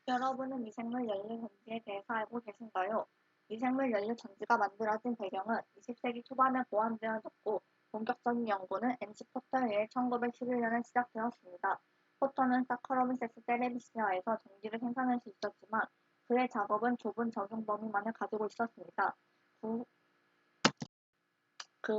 여러분은 미생물 연료 전지에 대해서 알고 계신가요? 미생물 연료 전지가 만들어진 배경은 20세기 초반에 고안되어졌고 본격적인 연구는 MC 포터에 의해 1911년에 시작되었습니다. 포터는 사카로미세스 텔레비시아에서 전기를 생산할 수 있었지만 그의 작업은 좁은 적용 범위만을 가지고 있었습니다. 그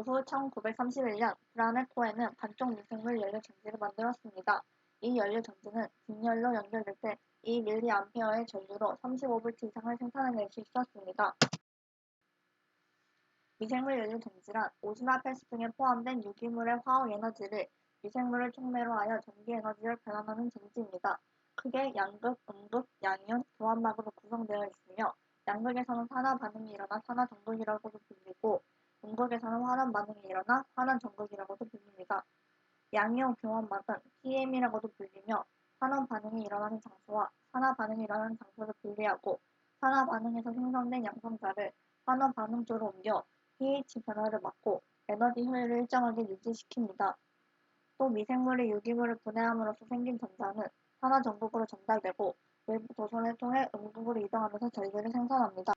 후 1931년 브라넷 코엔은 반쪽 미생물 연료 전지를 만들었습니다. 이 연료 전지는 빈열로 연결될 때 2mA의 전류로 35V 이상을 생산해낼 수 있었습니다. 미생물 연료 전지란 옷이나 폐수 등에 포함된 유기물의 화학 에너지를 미생물을 촉매로 하여 전기 에너지를 변환하는 전지입니다. 크게 양극, 음극, 양이온, 교환막으로 구성되어 있으며 양극에서는 산화 반응이 일어나 산화전극이라고도 불리고 음극에서는 환원 반응이 일어나 환원전극이라고도 불립니다. 양이온 교환막은 PM이라고도 불리며 환원 반응이 일어나는 장소와 산화 반응이 일어나는 장소를 분리하고 산화 반응에서 생성된 양성자를 환원 반응조로 옮겨 pH 변화를 막고 에너지 효율을 일정하게 유지시킵니다. 또 미생물이 유기물을 분해함으로써 생긴 전자는 산화전극으로 전달되고 외부 도선을 통해 음극으로 이동하면서 전류를 생산합니다.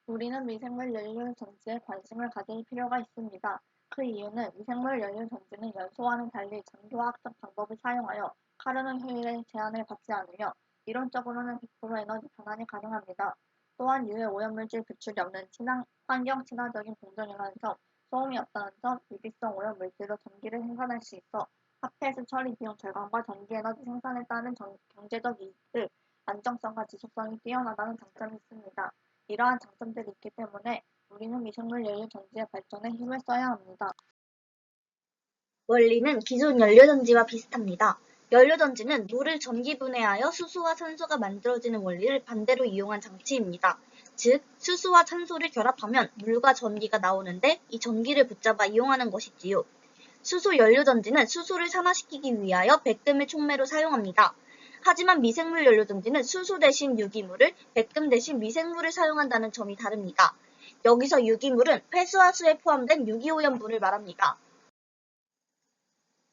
우리는 미생물 연료 전지에 관심을 가질 필요가 있습니다. 그 이유는 미생물 연료 전지는 연소와는 달리 전기화학적 방법을 사용하여 카르노 효율의 제한을 받지 않으며 이론적으로는 100% 에너지 변환이 가능합니다. 또한 유해 오염물질 배출이 없는 환경 친화적인 공정이라는 점, 소음이 없다는 점, 유기성 오염물질로 전기를 생산할 수 있어 핫폐수 처리 비용 절감과 전기 에너지 생산에 따른 경제적 이익들, 안정성과 지속성이 뛰어나다는 장점이 있습니다. 이러한 장점들이 있기 때문에 우리는 미생물 연료 전지의 발전에 힘을 써야 합니다. 원리는 기존 연료전지와 비슷합니다. 연료전지는 물을 전기분해하여 수소와 산소가 만들어지는 원리를 반대로 이용한 장치입니다. 즉, 수소와 산소를 결합하면 물과 전기가 나오는데 이 전기를 붙잡아 이용하는 것이지요. 수소 연료전지는 수소를 산화시키기 위하여 백금을 촉매로 사용합니다. 하지만 미생물 연료전지는 수소 대신 유기물을, 백금 대신 미생물을 사용한다는 점이 다릅니다. 여기서 유기물은 폐수화수에 포함된 유기오염물을 말합니다.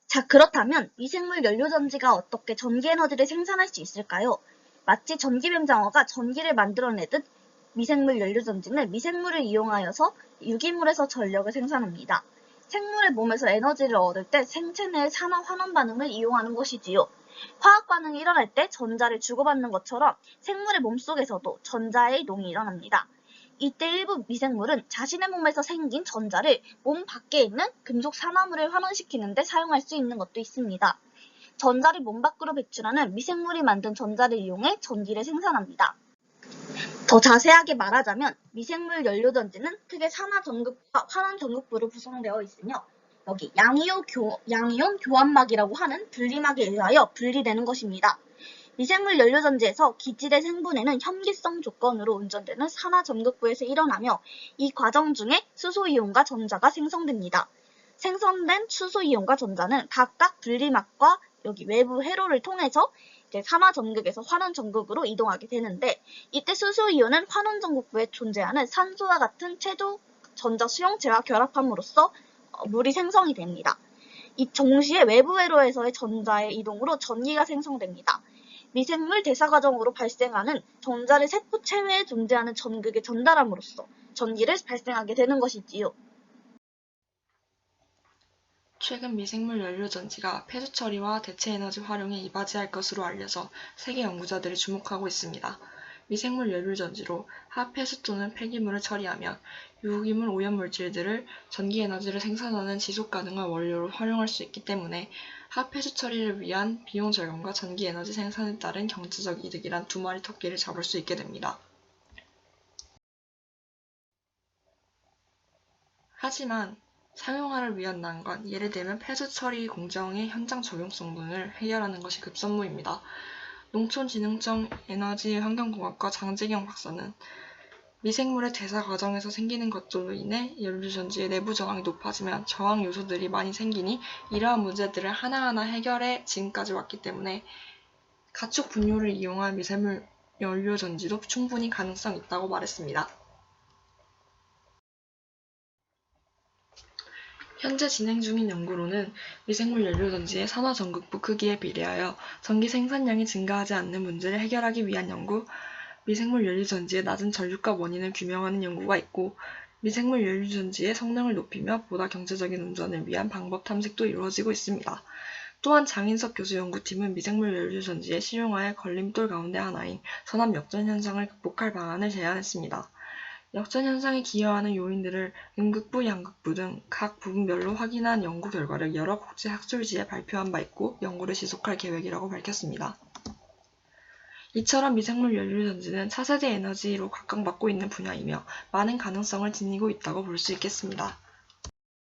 자, 그렇다면 미생물 연료전지가 어떻게 전기에너지를 생산할 수 있을까요? 마치 전기뱀장어가 전기를 만들어내듯 미생물 연료전지는 미생물을 이용하여서 유기물에서 전력을 생산합니다. 생물의 몸에서 에너지를 얻을 때 생체 내의 산화 환원 반응을 이용하는 것이지요. 화학 반응이 일어날 때 전자를 주고받는 것처럼 생물의 몸속에서도 전자의 이동이 일어납니다. 이때 일부 미생물은 자신의 몸에서 생긴 전자를 몸 밖에 있는 금속 산화물을 환원시키는 데 사용할 수 있는 것도 있습니다. 전자를 몸 밖으로 배출하는 미생물이 만든 전자를 이용해 전기를 생산합니다. 더 자세하게 말하자면 미생물 연료전지는 크게 산화전극과 환원전극부로 구성되어 있으며 여기 양이온 교환막이라고 하는 분리막에 의하여 분리되는 것입니다. 미생물 연료전지에서 기질의 생분해는 혐기성 조건으로 운전되는 산화전극부에서 일어나며 이 과정 중에 수소이온과 전자가 생성됩니다. 생성된 수소이온과 전자는 각각 분리막과 여기 외부 회로를 통해서 이제 산화전극에서 환원전극으로 이동하게 되는데 이때 수소이온은 환원전극부에 존재하는 산소와 같은 최소 전자 수용체와 결합함으로써 물이 생성이 됩니다. 이 동시에 외부 회로에서의 전자의 이동으로 전기가 생성됩니다. 미생물 대사 과정으로 발생하는 전자를 세포 체외에 존재하는 전극에 전달함으로써 전기를 발생하게 되는 것이지요. 최근 미생물 연료전지가 폐수 처리와 대체 에너지 활용에 이바지할 것으로 알려져 세계 연구자들이 주목하고 있습니다. 미생물 연료전지로 하폐수 또는 폐기물을 처리하면 유기물 오염물질들을 전기 에너지를 생산하는 지속 가능한 원료로 활용할 수 있기 때문에 하폐수 처리를 위한 비용 절감과 전기 에너지 생산에 따른 경제적 이득이란 두 마리 토끼를 잡을 수 있게 됩니다. 하지만 사용화를 위한 난관, 예를 들면 폐수 처리 공정의 현장 적용성 등을 해결하는 것이 급선무입니다. 농촌진흥청 에너지환경공학과 장재경 박사는 미생물의 대사 과정에서 생기는 것들로 인해 연료전지의 내부 저항이 높아지면 저항 요소들이 많이 생기니 이러한 문제들을 하나하나 해결해 지금까지 왔기 때문에 가축 분뇨를 이용한 미생물 연료전지도 충분히 가능성이 있다고 말했습니다. 현재 진행 중인 연구로는 미생물 연료전지의 산화 전극부 크기에 비례하여 전기 생산량이 증가하지 않는 문제를 해결하기 위한 연구, 미생물 연료전지의 낮은 전류값 원인을 규명하는 연구가 있고, 미생물 연료전지의 성능을 높이며 보다 경제적인 운전을 위한 방법 탐색도 이루어지고 있습니다. 또한 장인석 교수 연구팀은 미생물 연료전지의 실용화의 걸림돌 가운데 하나인 선암 역전 현상을 극복할 방안을 제안했습니다. 역전 현상에 기여하는 요인들을 음극부, 양극부 등 각 부분별로 확인한 연구 결과를 여러 국제 학술지에 발표한 바 있고 연구를 지속할 계획이라고 밝혔습니다. 이처럼 미생물 연료전지는 차세대 에너지로 각광받고 있는 분야이며 많은 가능성을 지니고 있다고 볼 수 있겠습니다.